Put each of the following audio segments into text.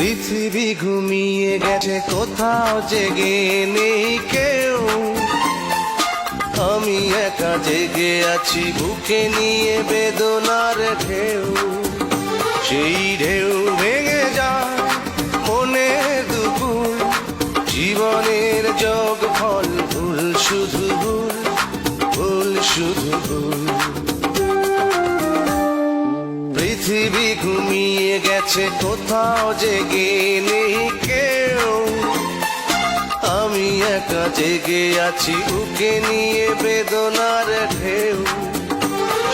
পৃথিবী ঘুমিয়ে গেছে, কোথাও জেগে নেই কেউ। আমি একা জেগে আছি, বুকে নিয়ে বেদনার ঢেউ। সেই ঢেউ ভেঙে যায় মনের দুপুর, জীবনের যোগ ফল, ভুল শুধু ভুল, ভুল শুধু ভুল। পৃথিবী ঘুমিয়ে গেছে, কোথাও জেগে নেই কেউ। আমি একা জেগে আছি, বুকে নিয়ে বেদনার ঢেউ।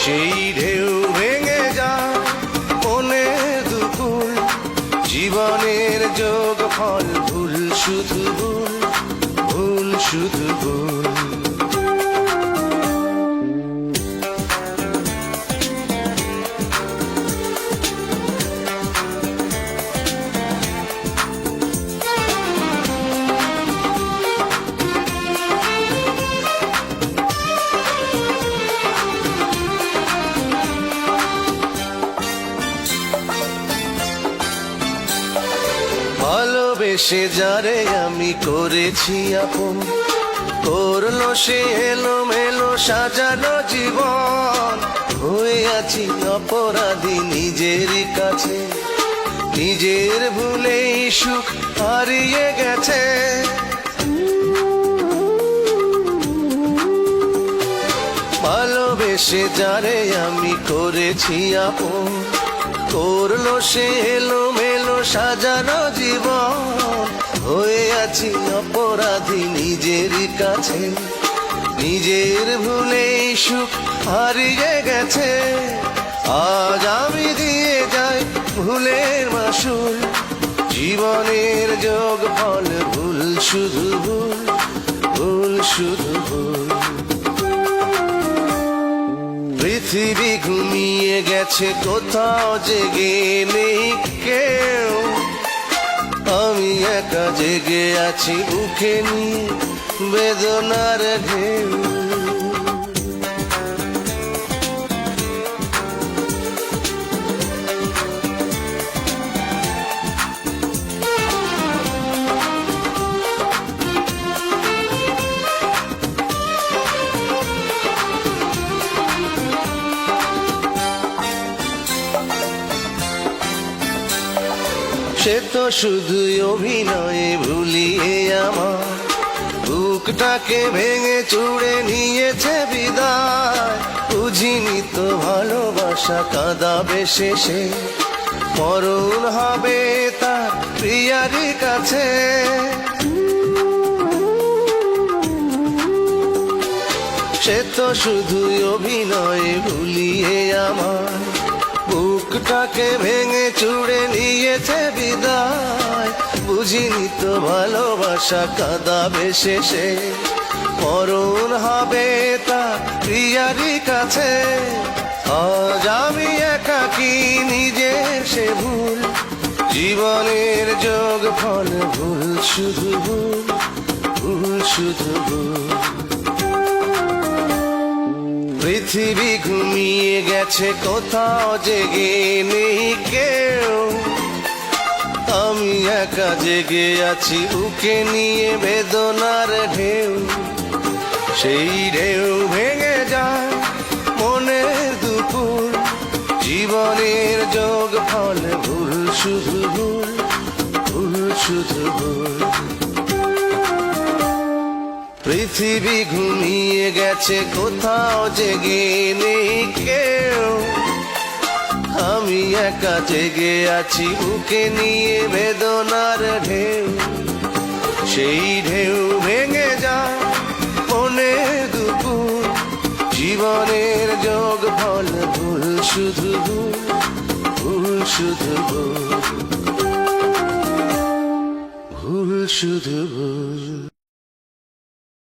সেই ঢেউ ভেঙে যায় মনের দুপুর, জীবনের যোগ ফল, ভুল শুধু ভুল, ভুল শুধু ভুল। ভালোবেসে যারে আমি করেছি আপন, করলো সে এলোমেলো সাজানো জীবন। হয়ে আছি অপরাধী নিজেরই কাছে, নিজের ভুলেই সুখ হারিয়ে গেছে। ভালোবেসে যারে আমি করেছি আপন, করলো সে এলোমেলো সাজানো জীবন। হয়ে আছি অপরাধী নিজেরই কাছে, নিজের ভুলেই সুখ হারিয়ে গেছে। আজ আমি দিয়ে যাই ভুলের মাসুল, জীবনের যোগ ফল, ভুল শুধু ভুল, ভুল শুধু ভুল। পৃথিবী ঘুমিয়ে গেছে, কোথাও জেগে নেই কেউ। আমি একা জেগে আছি, বুকে নিয়ে বেদনার ঢেউ। সে তো শুধুই অভিনয়ে ভুলিয়ে আমার বুকটাকে ভেঙে চুড়ে নিয়েছে বিদায়। বুঝিনি তো ভালোবাসা কাঁদাবে শেষে, মরণ হবে তার প্রিয়ারি কাছে। সে তো শুধুই অভিনয়ে ভুলিয়ে আমার বুকটাকে ভেঙে চুড়ে নিয়েছে বিদায়। বুঝিনি তো ভালোবাসা কাঁদাবে শেষে, মরণ হবে তা প্রিয়ারি কাছে। আজ আমি একাকী নিজের সে ভুল, জীবনের যোগ ফল, ভুল শুধু ভুল, ভুল শুধু ভুল। পৃথিবী ঘুমিয়ে গেছে, কোথাও জেগে নেই কেউ। আমি একা জেগে আছি, বুকে নিয়ে বেদনার ঢেউ। সেই ঢেউ ভেঙে যায় মনের দুপুর, জীবনের যোগ ফল, ভুল শুধু ভুল, ভুল শুধু ভুল। পৃথিবী ঘুমিয়ে গেছে, কোথাও জেগে নেই কেউ। আমি একা জেগে আছি, বুকে নিয়ে বেদনার ঢেউ। সেই ঢেউ ভেঙে যায় মনের দুপুর, জীবনের যোগ ফল, ভুল শুধু ভুল, ভুল শুধু ভুল, ভুল শুধু ভুল।